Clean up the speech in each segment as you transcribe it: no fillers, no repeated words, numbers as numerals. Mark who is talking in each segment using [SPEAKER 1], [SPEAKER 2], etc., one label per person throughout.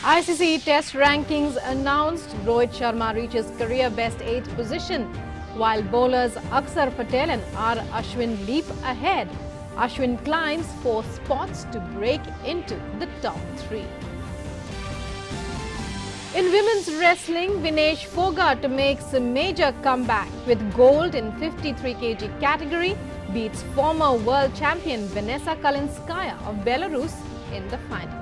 [SPEAKER 1] ICC Test rankings announced. Rohit Sharma reaches career best 8th position, while bowlers Akshar Patel and R. Ashwin leap ahead. Ashwin climbs 4 spots to break into the top 3. In women's wrestling, Vinesh Fogart makes a major comeback with gold in 53 kg category, beats former world champion Vanessa Kalinskaya of Belarus in the finals.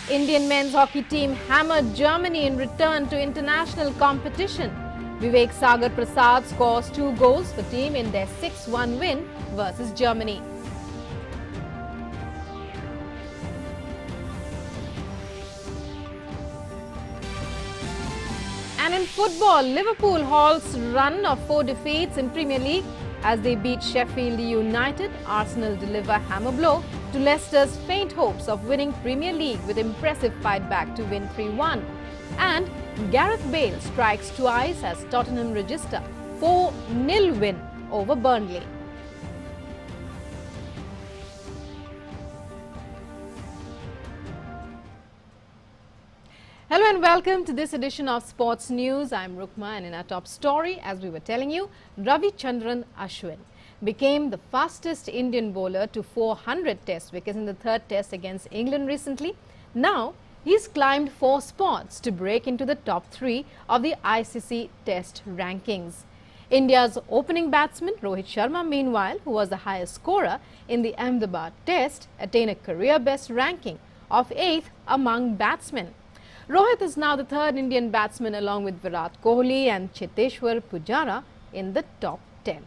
[SPEAKER 1] Indian men's hockey team hammered Germany in return to international competition. Vivek Sagar Prasad scores 2 goals for team in their 6-1 win versus Germany. And in football, Liverpool halts run of 4 defeats in Premier League as they beat Sheffield United. Arsenal deliver hammer blow to Leicester's faint hopes of winning Premier League with impressive fight back to win 3-1. And Gareth Bale strikes twice as Tottenham register 4-0 win over Burnley. Hello and welcome to this edition of Sports News. I'm Rukma, and in our top story, as we were telling you, Ravichandran Ashwin became the fastest Indian bowler to 400 test wickets in the 3rd test against England recently. Now, he's climbed 4 spots to break into the top 3 of the ICC Test rankings. India's opening batsman Rohit Sharma, meanwhile, who was the highest scorer in the Ahmedabad Test, attained a career best ranking of 8th among batsmen. Rohit is now the 3rd Indian batsman along with Virat Kohli and Cheteshwar Pujara in the top 10.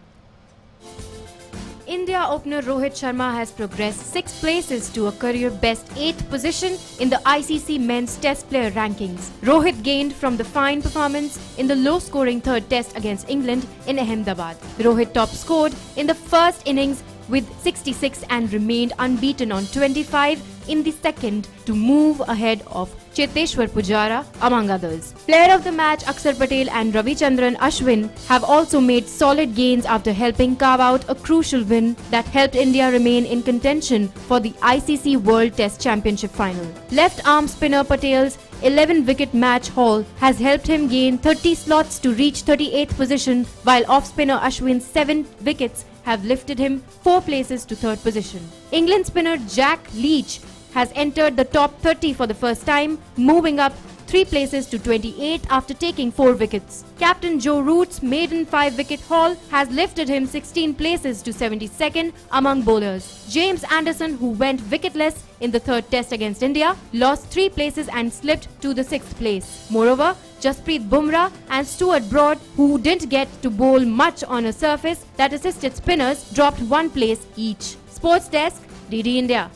[SPEAKER 2] India opener Rohit Sharma has progressed 6 places to a career best 8th position in the ICC Men's Test Player Rankings. Rohit gained from the fine performance in the low-scoring 3rd Test against England in Ahmedabad. Rohit top scored in the first innings with 66 and remained unbeaten on 25 in the 2nd to move ahead of Cheteshwar Pujara, among others. Player of the match Akshar Patel and Ravichandran Ashwin have also made solid gains after helping carve out a crucial win that helped India remain in contention for the ICC World Test Championship final. Left arm spinner Patel's 11-wicket match haul has helped him gain 30 slots to reach 38th position, while off-spinner Ashwin's 7 wickets have lifted him 4 places to 3rd position. England spinner Jack Leach has entered the top 30 for the first time, moving up 3 places to 28 after taking 4 wickets. Captain Joe Root's maiden 5-wicket haul has lifted him 16 places to 72nd among bowlers. James Anderson, who went wicketless in the 3rd test against India, lost 3 places and slipped to the 6th place. Moreover, Jasprit Bumrah and Stuart Broad, who didn't get to bowl much on a surface that assisted spinners, dropped 1 place each. Sports Desk, DD India.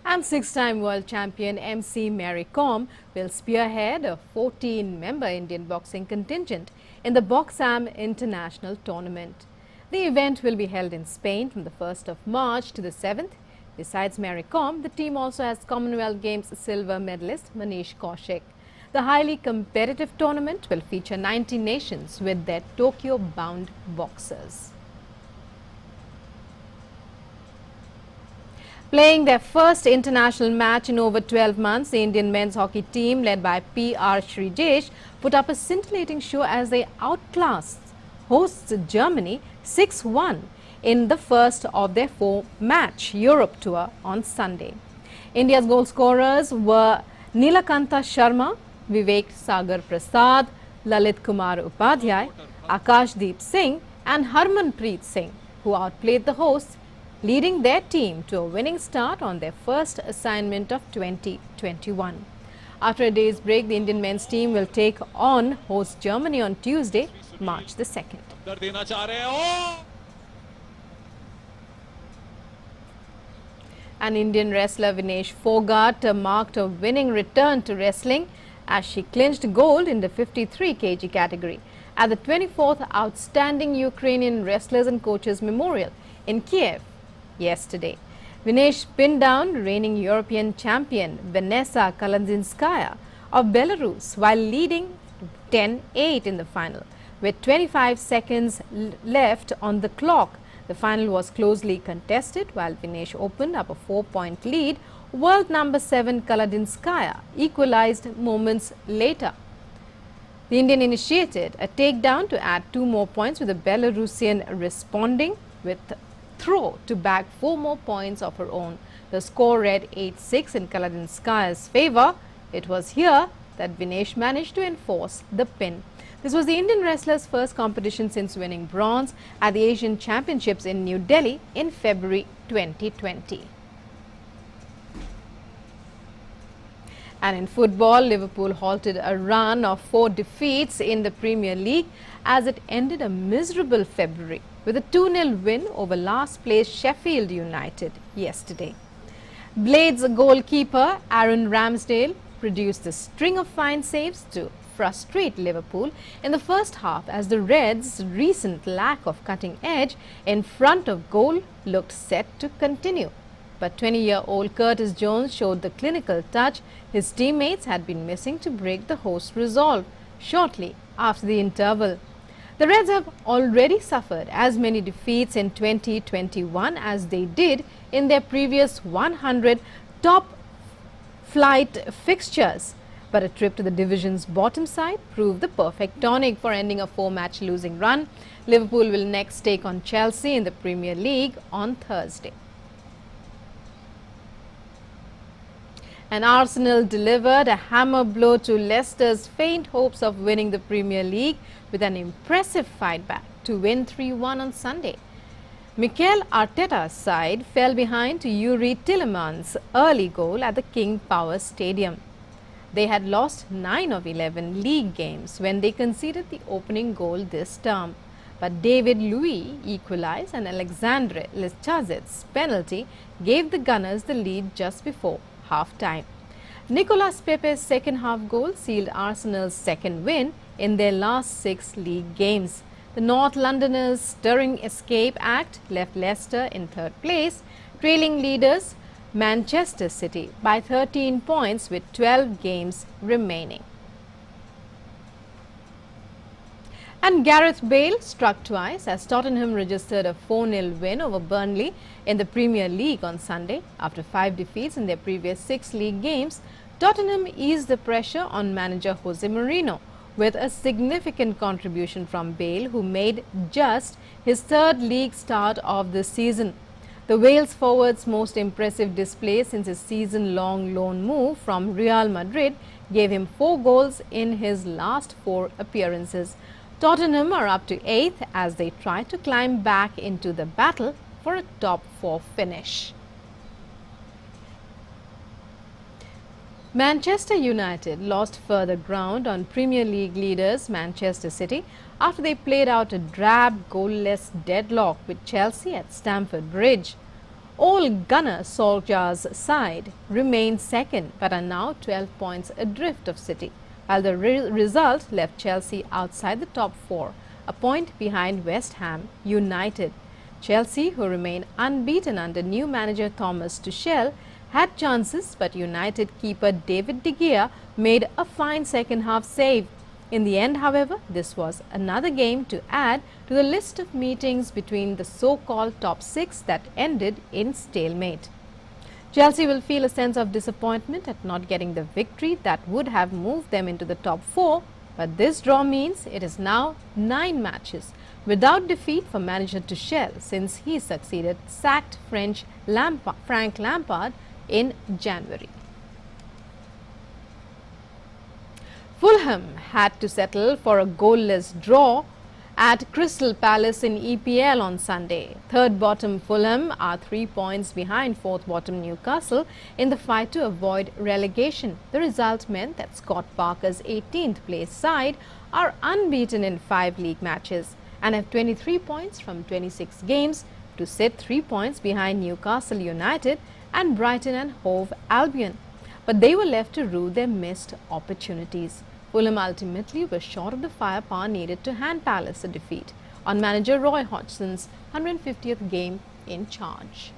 [SPEAKER 1] And 6-time world champion MC Mary Kom will spearhead a 14-member Indian boxing contingent in the Boxam International Tournament. The event will be held in Spain from the 1st of March to the 7th. Besides Mary Kom, the team also has Commonwealth Games silver medalist Manish Kaushik. The highly competitive tournament will feature 90 nations with their Tokyo-bound boxers. Playing their first international match in over 12 months, the Indian men's hockey team led by P.R. Srijesh put up a scintillating show as they outclassed hosts Germany 6-1 in the first of their 4-match Europe tour on Sunday. India's goal scorers were Nilakanta Sharma, Vivek Sagar Prasad, Lalit Kumar Upadhyay, Akashdeep Singh and Harmanpreet Singh, who outplayed the hosts, leading their team to a winning start on their first assignment of 2021. After a day's break, the Indian men's team will take on host Germany on Tuesday, March the 2nd. An Indian wrestler Vinesh Fogart marked a winning return to wrestling as she clinched gold in the 53 kg category at the 24th Outstanding Ukrainian Wrestlers and Coaches Memorial in Kiev yesterday. Vinesh pinned down reigning European champion Vanessa Kalinskaya of Belarus while leading 10-8 in the final. With 25 seconds left on the clock, The final was closely contested while Vinesh opened up a 4-point lead. World number 7 Kaladinskaya equalized moments later. The Indian initiated a takedown to add 2 more points, with the Belarusian responding with throw to bag 4 more points of her own. The score read 8-6 in Kaladinskaya's favour. It was here that Vinesh managed to enforce the pin. This was the Indian wrestler's first competition since winning bronze at the Asian Championships in New Delhi in February 2020. And in football, Liverpool halted a run of 4 defeats in the Premier League as it ended a miserable February with a 2-0 win over last place Sheffield United yesterday. Blades goalkeeper Aaron Ramsdale produced a string of fine saves to frustrate Liverpool in the first half, as the Reds' recent lack of cutting edge in front of goal looked set to continue. But 20-year-old Curtis Jones showed the clinical touch his teammates had been missing to break the host's resolve shortly after the interval. The Reds have already suffered as many defeats in 2021 as they did in their previous 100 top-flight fixtures. But a trip to the division's bottom side proved the perfect tonic for ending a 4-match losing run. Liverpool will next take on Chelsea in the Premier League on Thursday. And Arsenal delivered a hammer blow to Leicester's faint hopes of winning the Premier League with an impressive fight back to win 3-1 on Sunday. Mikel Arteta's side fell behind to Yuri Tielemans' early goal at the King Power Stadium. They had lost 9 of 11 league games when they conceded the opening goal this term. But David Luiz equalized, and Alexandre Lacazzette's penalty gave the Gunners the lead just before half-time. Nicolas Pepe's second-half goal sealed Arsenal's second win in their last 6 league games. The North Londoners' stirring escape act left Leicester in third place, trailing leaders Manchester City by 13 points with 12 games remaining. And Gareth Bale struck twice as Tottenham registered a 4-0 win over Burnley in the Premier League on Sunday. After 5 defeats in their previous 6 league games, Tottenham eased the pressure on manager Jose Mourinho with a significant contribution from Bale, who made just his 3rd league start of the season. The Wales forward's most impressive display since his season-long loan move from Real Madrid gave him 4 goals in his last 4 appearances. Tottenham are up to 8th as they try to climb back into the battle for a top 4 finish. Manchester United lost further ground on Premier League leaders Manchester City after they played out a drab goalless deadlock with Chelsea at Stamford Bridge. Ole Gunnar Solskjaer's side remained second but are now 12 points adrift of City, while the result left Chelsea outside the top 4, a point behind West Ham United. Chelsea, who remain unbeaten under new manager Thomas Tuchel, had chances, but United keeper David De Gea made a fine second-half save. In the end, however, this was another game to add to the list of meetings between the so-called top 6 that ended in stalemate. Chelsea will feel a sense of disappointment at not getting the victory that would have moved them into the top 4, but this draw means it is now 9 matches without defeat for manager Tuchel since he succeeded sacked Frank Lampard in January. Fulham had to settle for a goalless draw at Crystal Palace in EPL on Sunday. Third bottom Fulham are 3 points behind fourth bottom Newcastle in the fight to avoid relegation. The result meant that Scott Parker's 18th place side are unbeaten in 5 league matches and have 23 points from 26 games to sit 3 points behind Newcastle United and Brighton and Hove Albion. But they were left to rue their missed opportunities. Fulham ultimately was short of the firepower needed to hand Palace a defeat on manager Roy Hodgson's 150th game in charge.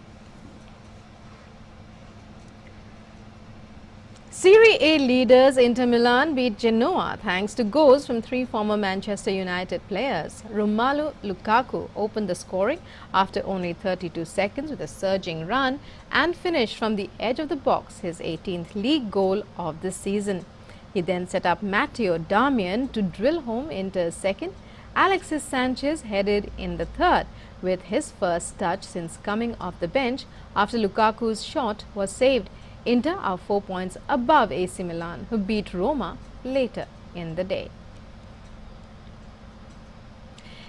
[SPEAKER 1] Serie A leaders Inter Milan beat Genoa thanks to goals from three former Manchester United players. Romelu Lukaku opened the scoring after only 32 seconds with a surging run and finished from the edge of the box, his 18th league goal of the season. He then set up Matteo Darmian to drill home Inter's second. Alexis Sanchez headed in the third with his first touch since coming off the bench after Lukaku's shot was saved. Inter are 4 points above AC Milan, who beat Roma later in the day.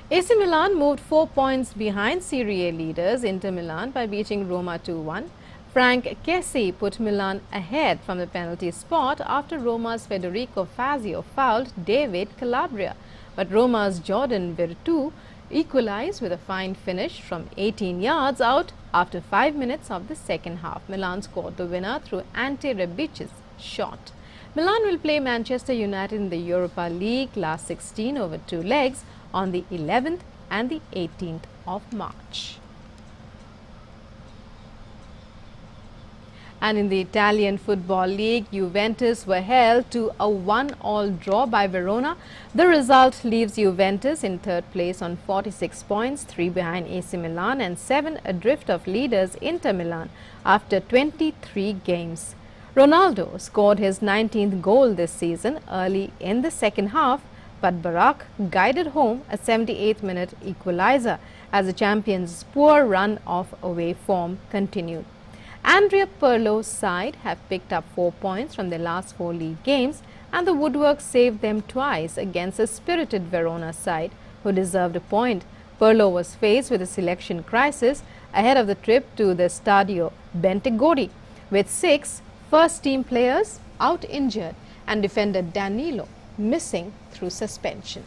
[SPEAKER 1] AC Milan moved 4 points behind Serie A leaders Inter Milan by beating Roma 2-1. Frank Kessie put Milan ahead from the penalty spot after Roma's Federico Fazio fouled David Calabria, but Roma's Jordan Veretout equalized with a fine finish from 18 yards out after 5 minutes of the second half. Milan scored the winner through Ante Rebic's shot. Milan will play Manchester United in the Europa League last 16 over 2 legs on the 11th and the 18th of March. And in the Italian Football League, Juventus were held to a 1-all draw by Verona. The result leaves Juventus in third place on 46 points, 3 behind AC Milan and 7 adrift of leaders Inter Milan after 23 games. Ronaldo scored his 19th goal this season early in the second half, but Barak guided home a 78th-minute equalizer as the champions' poor run of away form continued. Andrea Pirlo's side have picked up 4 points from their last 4 league games, and the woodwork saved them twice against a spirited Verona side who deserved a point. Pirlo was faced with a selection crisis ahead of the trip to the Stadio Bentegodi, with 6 first-team players out injured and defender Danilo missing through suspension.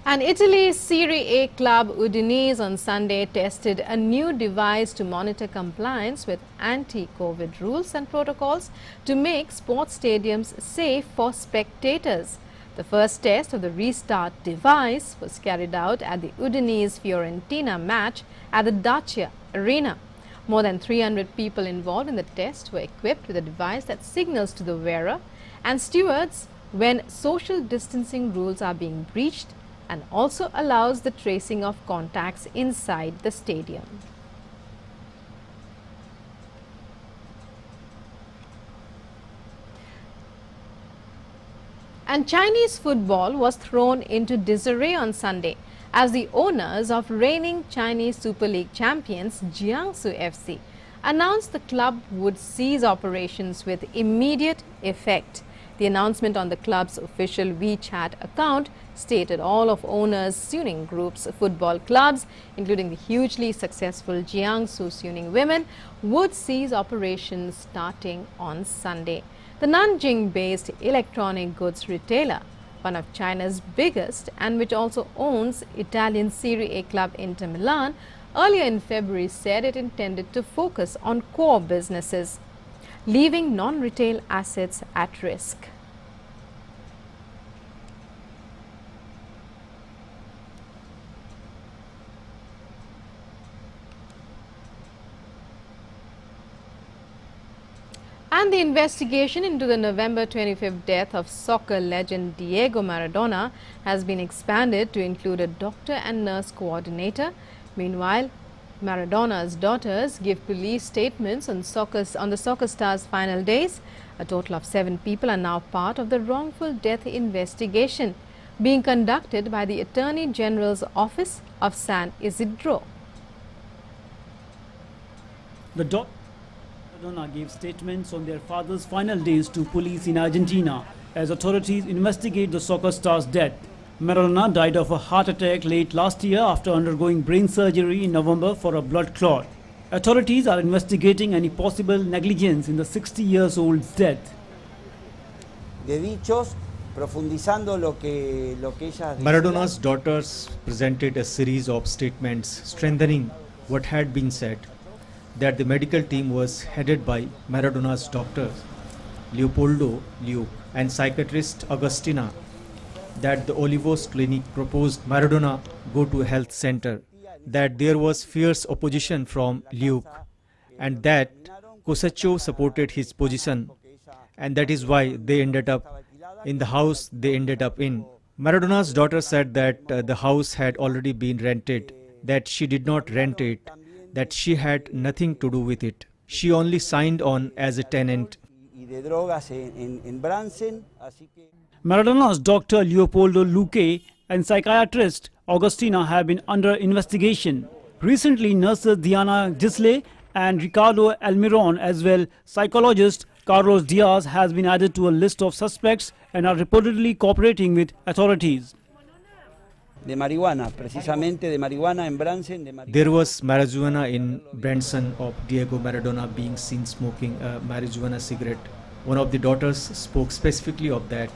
[SPEAKER 1] And Italy's Serie A club Udinese on Sunday tested a new device to monitor compliance with anti-COVID rules and protocols to make sports stadiums safe for spectators. The first test of the restart device was carried out at the Udinese-Fiorentina match at the Dacia Arena. More than 300 people involved in the test were equipped with a device that signals to the wearer and stewards when social distancing rules are being breached, and also allows the tracing of contacts inside the stadium. And Chinese football was thrown into disarray on Sunday as the owners of reigning Chinese Super League champions Jiangsu FC announced the club would cease operations with immediate effect. The announcement on the club's official WeChat account stated all of owners Suning Group's football clubs, including the hugely successful Jiangsu Suning women, would cease operations starting on Sunday. The Nanjing-based electronic goods retailer, one of China's biggest and which also owns Italian Serie A club Inter Milan, earlier in February said it intended to focus on core businesses, leaving non-retail assets at risk. And the investigation into the November 25th death of soccer legend Diego Maradona has been expanded to include a doctor and nurse coordinator. Meanwhile, Maradona's daughters give police statements on the soccer star's final days. A total of 7 people are now part of the wrongful death investigation being conducted by the Attorney General's Office of San Isidro.
[SPEAKER 3] Maradona gave statements on their father's final days to police in Argentina as authorities investigate the soccer star's death. Maradona died of a heart attack late last year after undergoing brain surgery in November for a blood clot. Authorities are investigating any possible negligence in the 60-year-old's death.
[SPEAKER 4] Maradona's daughters presented a series of statements strengthening what had been said, that the medical team was headed by Maradona's doctors, Leopoldo Luke, and psychiatrist Agustina, that the Olivos Clinic proposed Maradona go to a health center, that there was fierce opposition from Luke, and that Kosacho supported his position, and that is why they ended up in the house they ended up in. Maradona's daughter said that the house had already been rented, that she did not rent it, that she had nothing to do with it. She only signed on as a tenant.
[SPEAKER 3] Maradona's doctor Leopoldo Luque and psychiatrist Augustina have been under investigation. Recently, nurses Diana Gisle and Ricardo Almiron, as well psychologist Carlos Diaz, has been added to a list of suspects and are reportedly cooperating with authorities.
[SPEAKER 4] There was marijuana in Branson of Diego Maradona being seen smoking a marijuana cigarette. One of the daughters spoke specifically of that.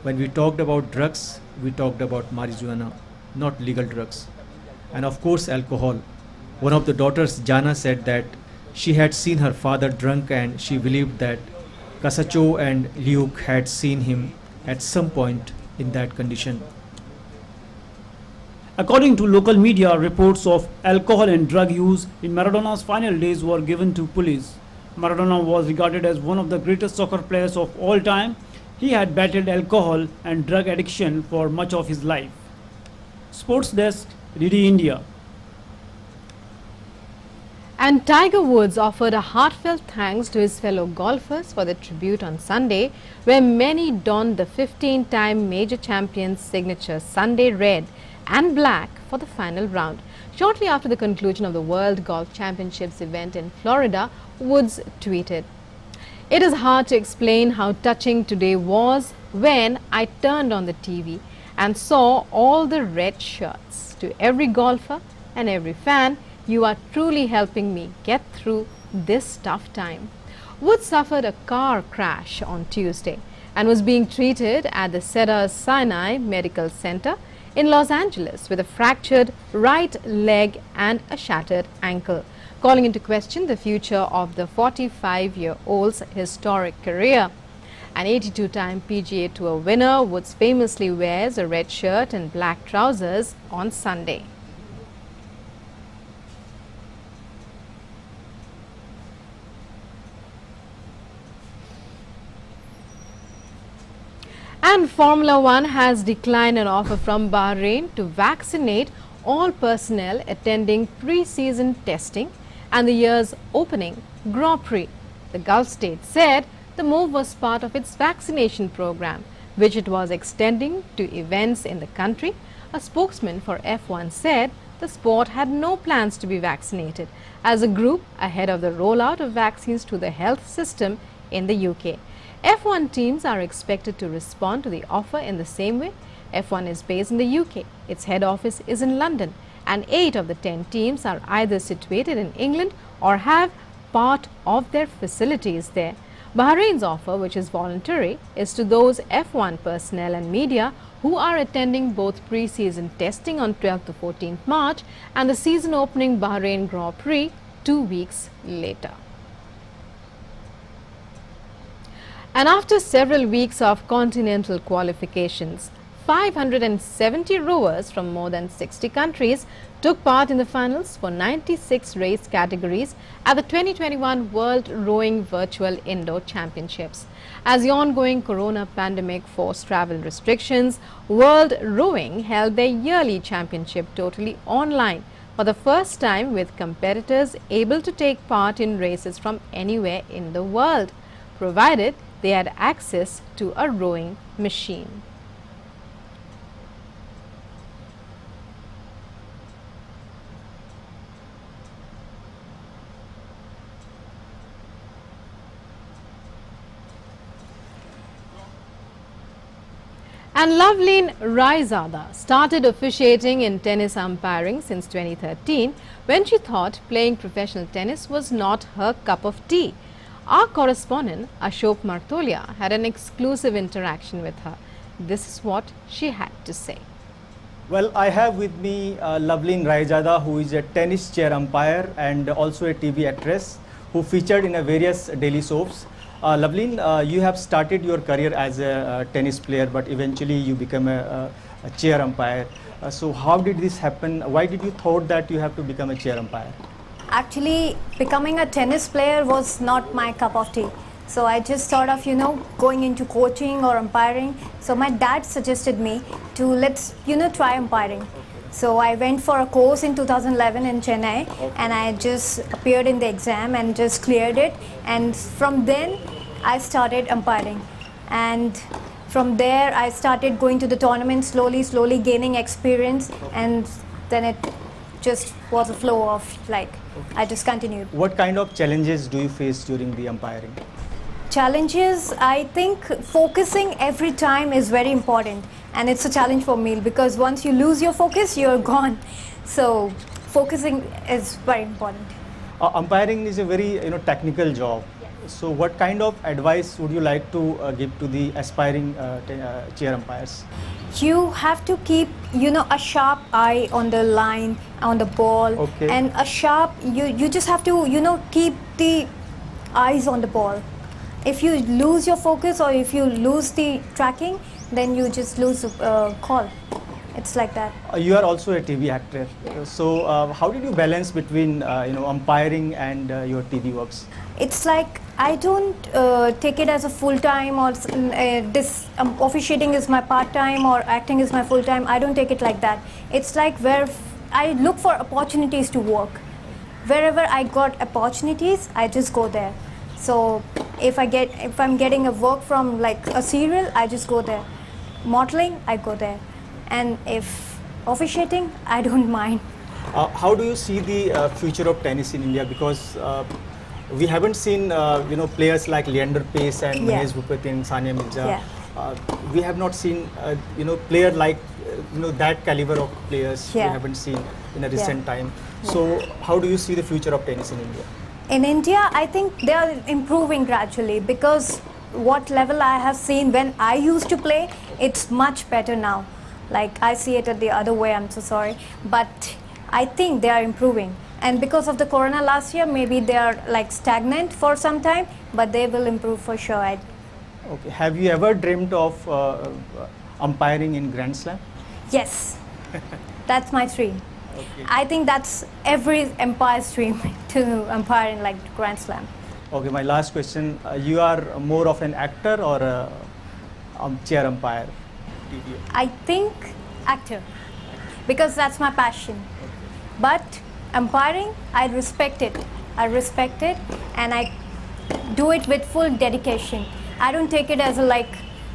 [SPEAKER 4] When we talked about drugs, we talked about marijuana, not legal drugs. And of course alcohol. One of the daughters, Jana, said that she had seen her father drunk and she believed that Casacho and Luke had seen him at some point in that condition.
[SPEAKER 3] According to local media, reports of alcohol and drug use in Maradona's final days were given to police. Maradona was regarded as one of the greatest soccer players of all time. He had battled alcohol and drug addiction for much of his life. Sports Desk, DD India.
[SPEAKER 1] And Tiger Woods offered a heartfelt thanks to his fellow golfers for the tribute on Sunday, where many donned the 15-time major champion's signature Sunday red and black for the final round. Shortly after the conclusion of the World Golf Championships event in Florida, Woods tweeted, "It is hard to explain how touching today was when I turned on the TV and saw all the red shirts. To every golfer and every fan, you are truly helping me get through this tough time." Woods suffered a car crash on Tuesday and was being treated at the Cedars-Sinai Medical Center in Los Angeles with a fractured right leg and a shattered ankle, calling into question the future of the 45-year-old's historic career. An 82-time PGA Tour winner, Woods famously wears a red shirt and black trousers on Sunday. And Formula One has declined an offer from Bahrain to vaccinate all personnel attending pre-season testing and the year's opening Grand Prix. The Gulf state said the move was part of its vaccination program, which it was extending to events in the country. A spokesman for F1 said the sport had no plans to be vaccinated as a group ahead of the rollout of vaccines to the health system in the UK. F1 teams are expected to respond to the offer in the same way. F1 is based in the UK. Its head office is in London, and 8 of the 10 teams are either situated in England or have part of their facilities there. Bahrain's offer, which is voluntary, is to those F1 personnel and media who are attending both pre-season testing on 12th to 14th March and the season opening Bahrain Grand Prix 2 weeks later. And after several weeks of continental qualifications, 570 rowers from more than 60 countries took part in the finals for 96 race categories at the 2021 World Rowing Virtual Indoor Championships. As the ongoing corona pandemic forced travel restrictions, World Rowing held their yearly championship totally online for the first time, with competitors able to take part in races from anywhere in the world, provided they had access to a rowing machine. And Loveleen Raizada started officiating in tennis umpiring since 2013 when she thought playing professional tennis was not her cup of tea. Our correspondent Ashok Martolia had an exclusive interaction with her. This is what she had to say.
[SPEAKER 5] Well, I have with me Loveleen Raizada, who is a tennis chair umpire and also a TV actress who featured in various daily soaps. Loveleen, you have started your career as a tennis player, but eventually you become a chair umpire. So how did this happen? Why did you thought that you have to become a chair umpire?
[SPEAKER 6] Actually, becoming a tennis player was not my cup of tea. So I just thought of, going into coaching or umpiring. So my dad suggested me to try umpiring. So I went for a course in 2011 in Chennai, and I just appeared in the exam and just cleared it. And from then, I started umpiring. And from there, I started going to the tournament slowly gaining experience, and then it just was a flow of I just continued.
[SPEAKER 5] What kind of challenges do you face during the umpiring?
[SPEAKER 6] Challenges, I think focusing every time is very important, and it's a challenge for me because once you lose your focus, you're gone. So focusing is very important.
[SPEAKER 5] Umpiring is a very technical job. So what kind of advice would you like to give to the aspiring chair umpires?
[SPEAKER 6] You have to keep a sharp eye on the line, on the ball, and a sharp, you just have to keep the eyes on the ball. If you lose your focus or if you lose the tracking, then you just lose the call. It's like that.
[SPEAKER 5] You are also a TV actor. So how did you balance between umpiring and your TV works?
[SPEAKER 6] It's like I don't take it as a full-time or this officiating is my part-time or acting is my full-time. I don't take it like that. It's like where I look for opportunities to work. Wherever I got opportunities, I just go there. So if I'm getting a work from like a serial, I just go there. Modeling, I go there. And if officiating, I don't mind.
[SPEAKER 5] How do you see the future of tennis in India? Because we haven't seen players like Leander Pace and Mahesh Bhupatin, Sania Mirza. We have not seen player like that caliber of players. We haven't seen in a recent time. So how do you see the future of tennis in India?
[SPEAKER 6] In India, I think they are improving gradually because what level I have seen when I used to play, it's much better now. Like I see it the other way, I'm so sorry. But I think they are improving. And because of the corona last year, maybe they are like stagnant for some time, but they will improve for sure.
[SPEAKER 5] Okay. Have you ever dreamt of umpiring in Grand Slam?
[SPEAKER 6] Yes. That's my dream. I think that's every umpire's dream to umpire in like Grand Slam.
[SPEAKER 5] Okay, my last question. You are more of an actor or a chair umpire?
[SPEAKER 6] I think actor, because that's my passion. But umpiring, I respect it. And I do it with full dedication. I don't take it as a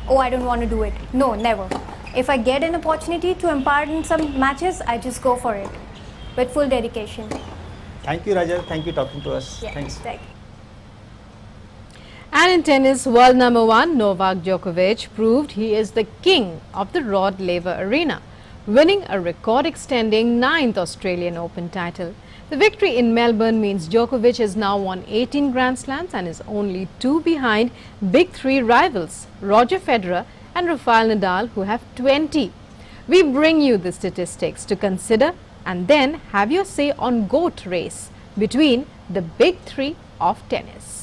[SPEAKER 6] oh, I don't want to do it. No, never. If I get an opportunity to umpire in some matches, I just go for it with full dedication.
[SPEAKER 5] Thank you, Raja. Thank you for talking to us.
[SPEAKER 6] Yeah,
[SPEAKER 5] Thanks.
[SPEAKER 6] thank you.
[SPEAKER 1] And in tennis, world number 1 Novak Djokovic proved he is the king of the Rod Laver Arena, winning a record-extending 9th Australian Open title. The victory in Melbourne means Djokovic has now won 18 Grand Slams and is only 2 behind big 3 rivals, Roger Federer and Rafael Nadal, who have 20. We bring you the statistics to consider and then have your say on GOAT race between the big 3 of tennis.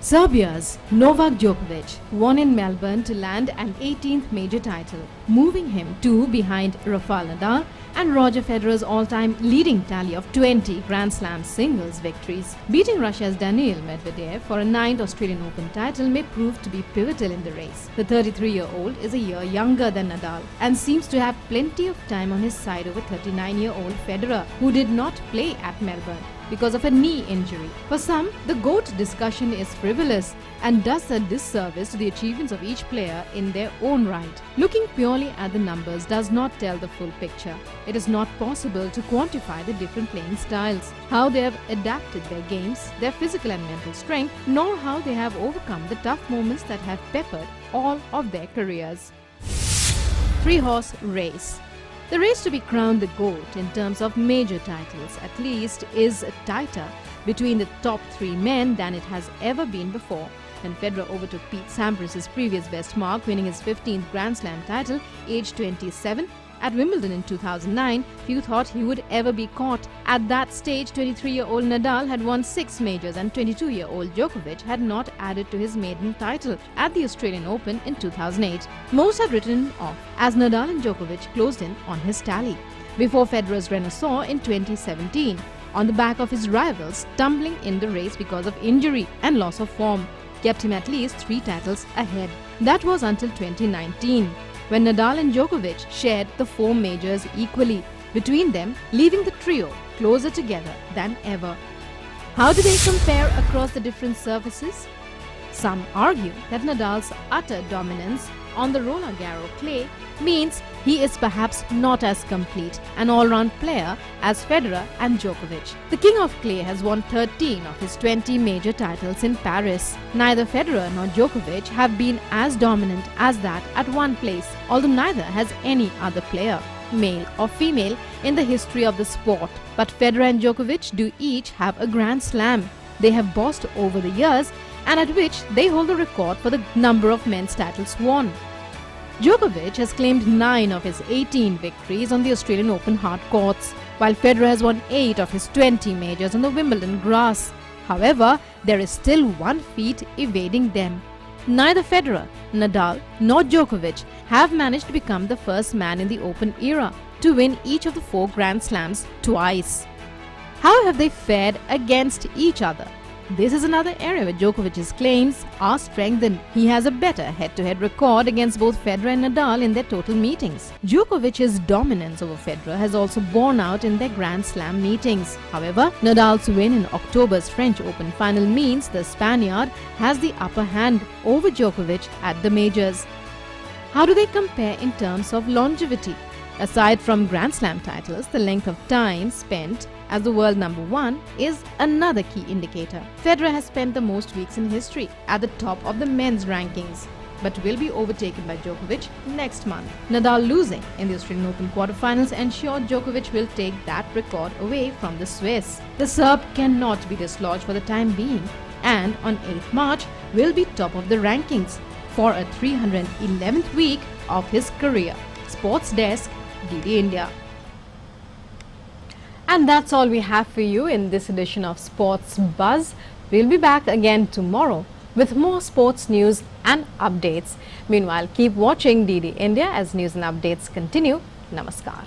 [SPEAKER 1] Serbia's Novak Djokovic won in Melbourne to land an 18th major title, moving him 2 behind Rafael Nadal and Roger Federer's all-time leading tally of 20 Grand Slam singles victories. Beating Russia's Daniil Medvedev for a 9th Australian Open title may prove to be pivotal in the race. The 33-year-old is a year younger than Nadal and seems to have plenty of time on his side over 39-year-old Federer, who did not play at Melbourne because of a knee injury. For some, the GOAT discussion is frivolous and does a disservice to the achievements of each player in their own right. Looking purely at the numbers does not tell the full picture. It is not possible to quantify the different playing styles, how they have adapted their games, their physical and mental strength, nor how they have overcome the tough moments that have peppered all of their careers. 3-horse race. The race to be crowned the GOAT in terms of major titles, at least, is tighter between the top 3 men than it has ever been before. When Federer overtook Pete Sampras' previous best mark, winning his 15th Grand Slam title, aged 27, at Wimbledon in 2009, few thought he would ever be caught. At that stage, 23-year-old Nadal had won 6 majors and 22-year-old Djokovic had not added to his maiden title at the Australian Open in 2008. Most had written him off as Nadal and Djokovic closed in on his tally before Federer's renaissance in 2017. on the back of his rivals tumbling in the race because of injury and loss of form, kept him at least 3 titles ahead. That was until 2019, when Nadal and Djokovic shared the 4 majors equally between them, leaving the trio closer together than ever. How do they compare across the different surfaces? Some argue that Nadal's utter dominance on the Roland Garros clay means he is perhaps not as complete an all-round player as Federer and Djokovic. The king of clay has won 13 of his 20 major titles in Paris. Neither Federer nor Djokovic have been as dominant as that at one place, although neither has any other player, male or female, in the history of the sport. But Federer and Djokovic do each have a Grand Slam they have bossed over the years, and at which they hold the record for the number of men's titles won. Djokovic has claimed 9 of his 18 victories on the Australian Open hard courts, while Federer has won 8 of his 20 majors on the Wimbledon grass. However, there is still one feat evading them. Neither Federer, Nadal nor Djokovic have managed to become the first man in the Open era to win each of the 4 Grand Slams twice. How have they fared against each other? This is another area where Djokovic's claims are strengthened. He has a better head-to-head record against both Federer and Nadal in their total meetings. Djokovic's dominance over Federer has also borne out in their Grand Slam meetings. However, Nadal's win in October's French Open final means the Spaniard has the upper hand over Djokovic at the majors. How do they compare in terms of longevity? Aside from Grand Slam titles, the length of time spent as the world number 1 is another key indicator. Federer has spent the most weeks in history at the top of the men's rankings, but will be overtaken by Djokovic next month. Nadal losing in the Australian Open quarterfinals ensured Djokovic will take that record away from the Swiss. The Serb cannot be dislodged for the time being, and on 8th March will be top of the rankings for a 311th week of his career. Sports Desk, DD India. And that's all we have for you in this edition of Sports Buzz. We'll be back again tomorrow with more sports news and updates. Meanwhile, keep watching DD India as news and updates continue. Namaskar.